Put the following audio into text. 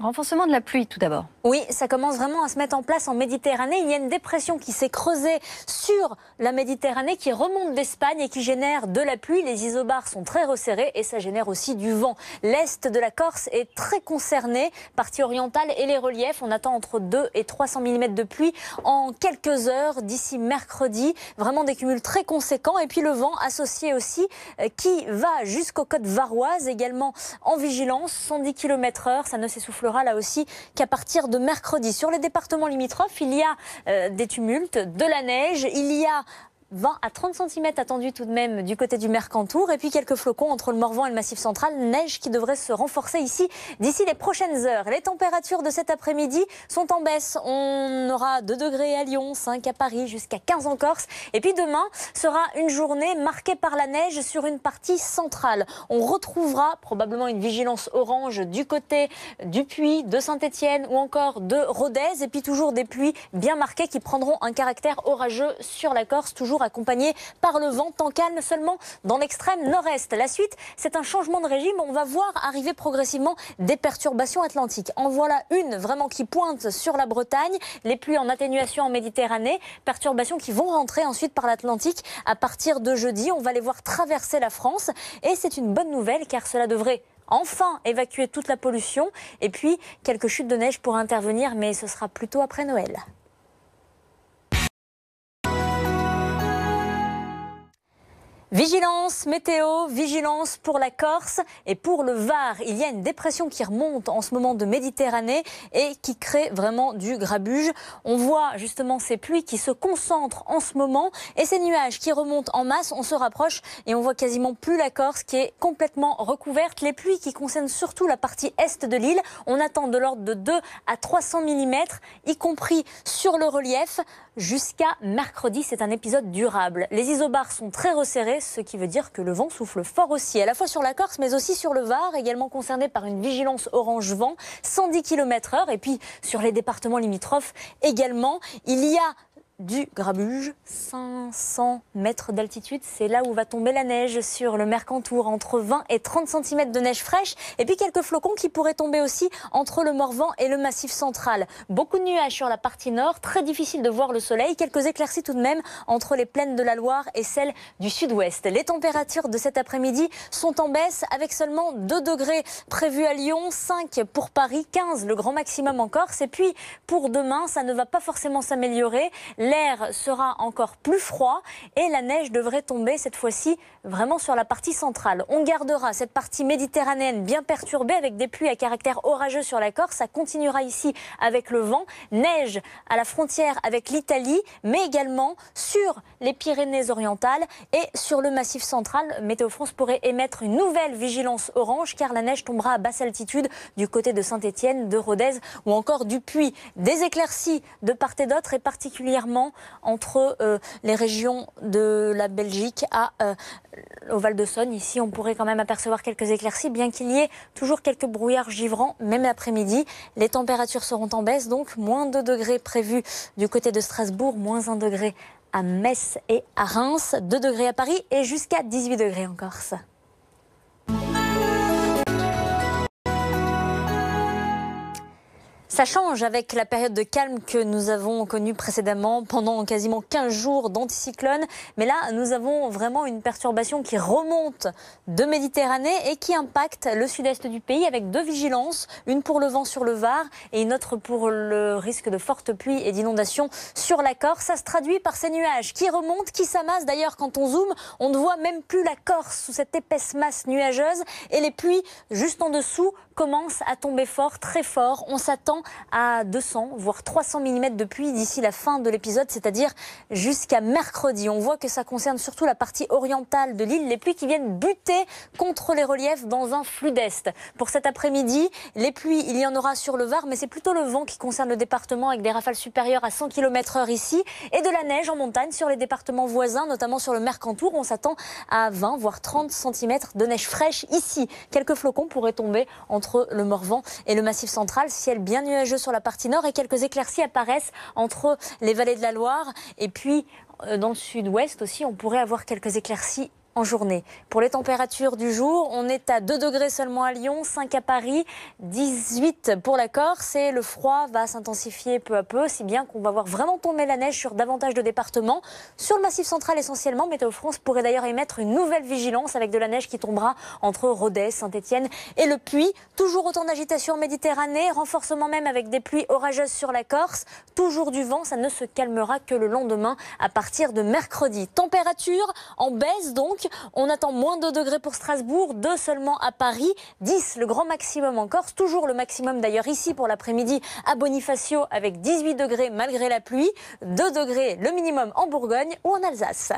Renforcement de la pluie tout d'abord. Oui, ça commence vraiment à se mettre en place en Méditerranée. Il y a une dépression qui s'est creusée sur la Méditerranée, qui remonte d'Espagne et qui génère de la pluie. Les isobars sont très resserrés et ça génère aussi du vent. L'est de la Corse est très concerné, partie orientale et les reliefs. On attend entre 2 et 300 mm de pluie en quelques heures d'ici mercredi. Vraiment des cumuls très conséquents. Et puis le vent associé aussi qui va jusqu'aux côtes varoises, également en vigilance, 110 km/h. Ça ne s'essoufflera là aussi qu'à partir de mercredi. Sur les départements limitrophes, il y a des tumultes, de la neige, il y a 20 à 30 cm attendus tout de même du côté du Mercantour et puis quelques flocons entre le Morvan et le Massif central. Neige qui devrait se renforcer ici d'ici les prochaines heures. Les températures de cet après-midi sont en baisse. On aura 2 degrés à Lyon, 5 à Paris, jusqu'à 15 en Corse. Et puis demain sera une journée marquée par la neige sur une partie centrale. On retrouvera probablement une vigilance orange du côté du Puy, de Saint-Étienne ou encore de Rodez. Et puis toujours des pluies bien marquées qui prendront un caractère orageux sur la Corse, toujours accompagné par le vent, temps calme seulement dans l'extrême nord-est. La suite, c'est un changement de régime. On va voir arriver progressivement des perturbations atlantiques. En voilà une vraiment qui pointe sur la Bretagne. Les pluies en atténuation en Méditerranée. Perturbations qui vont rentrer ensuite par l'Atlantique à partir de jeudi. On va les voir traverser la France. Et c'est une bonne nouvelle car cela devrait enfin évacuer toute la pollution. Et puis, quelques chutes de neige pourraient intervenir, mais ce sera plutôt après Noël. Vigilance météo, vigilance pour la Corse et pour le Var. Il y a une dépression qui remonte en ce moment de Méditerranée et qui crée vraiment du grabuge. On voit justement ces pluies qui se concentrent en ce moment et ces nuages qui remontent en masse. On se rapproche et on voit quasiment plus la Corse qui est complètement recouverte. Les pluies qui concernent surtout la partie est de l'île. On attend de l'ordre de 2 à 300 mm, y compris sur le relief. Jusqu'à mercredi, c'est un épisode durable. Les isobars sont très resserrés, ce qui veut dire que le vent souffle fort aussi, à la fois sur la Corse, mais aussi sur le Var, également concerné par une vigilance orange vent, 110 km/h. Et puis, sur les départements limitrophes également, il y a du grabuge, 500 mètres d'altitude. C'est là où va tomber la neige sur le Mercantour, entre 20 et 30 cm de neige fraîche. Et puis quelques flocons qui pourraient tomber aussi entre le Morvan et le Massif central. Beaucoup de nuages sur la partie nord, très difficile de voir le soleil. Quelques éclaircies tout de même entre les plaines de la Loire et celles du sud-ouest. Les températures de cet après-midi sont en baisse avec seulement 2 degrés prévus à Lyon, 5 pour Paris, 15 le grand maximum en Corse. Et puis pour demain, ça ne va pas forcément s'améliorer. L'air sera encore plus froid et la neige devrait tomber cette fois-ci vraiment sur la partie centrale. On gardera cette partie méditerranéenne bien perturbée avec des pluies à caractère orageux sur la Corse. Ça continuera ici avec le vent. Neige à la frontière avec l'Italie, mais également sur les Pyrénées-Orientales et sur le Massif central. Météo France pourrait émettre une nouvelle vigilance orange car la neige tombera à basse altitude du côté de Saint-Étienne, de Rodez ou encore du Puy. Des éclaircies de part et d'autre et particulièrement entre les régions de la Belgique au Val-de-Saône. Ici, on pourrait quand même apercevoir quelques éclaircies, bien qu'il y ait toujours quelques brouillards givrants, même l'après-midi. Les températures seront en baisse, donc moins 2 degrés prévus du côté de Strasbourg, moins 1 degré à Metz et à Reims, 2 degrés à Paris et jusqu'à 18 degrés en Corse. Ça change avec la période de calme que nous avons connue précédemment pendant quasiment 15 jours d'anticyclone. Mais là, nous avons vraiment une perturbation qui remonte de Méditerranée et qui impacte le sud-est du pays avec 2 vigilances. Une pour le vent sur le Var et une autre pour le risque de fortes pluies et d'inondations sur la Corse. Ça se traduit par ces nuages qui remontent, qui s'amassent. D'ailleurs, quand on zoome, on ne voit même plus la Corse sous cette épaisse masse nuageuse. Et les pluies juste en dessous commencent à tomber fort, très fort. On s'attend à 200 voire 300 mm de pluie d'ici la fin de l'épisode, c'est-à-dire jusqu'à mercredi. On voit que ça concerne surtout la partie orientale de l'île, les pluies qui viennent buter contre les reliefs dans un flux d'est. Pour cet après-midi, les pluies, il y en aura sur le Var, mais c'est plutôt le vent qui concerne le département avec des rafales supérieures à 100 km/h ici et de la neige en montagne sur les départements voisins, notamment sur le Mercantour. On s'attend à 20 voire 30 cm de neige fraîche ici. Quelques flocons pourraient tomber entre le Morvan et le Massif central, ciel bien nuageux sur la partie nord et quelques éclaircies apparaissent entre les vallées de la Loire et puis dans le sud-ouest aussi, on pourrait avoir quelques éclaircies en journée. Pour les températures du jour, on est à 2 degrés seulement à Lyon, 5 à Paris, 18 pour la Corse et le froid va s'intensifier peu à peu, si bien qu'on va voir vraiment tomber la neige sur davantage de départements. Sur le Massif central essentiellement, Météo France pourrait d'ailleurs émettre une nouvelle vigilance avec de la neige qui tombera entre Rodez, Saint-Étienne et le Puy. Toujours autant d'agitation en Méditerranée, renforcement même avec des pluies orageuses sur la Corse. Toujours du vent, ça ne se calmera que le lendemain à partir de mercredi. Température en baisse donc. On attend moins 2 degrés pour Strasbourg, 2 seulement à Paris, 10 le grand maximum en Corse, toujours le maximum d'ailleurs ici pour l'après-midi à Bonifacio avec 18 degrés malgré la pluie, 2 degrés le minimum en Bourgogne ou en Alsace.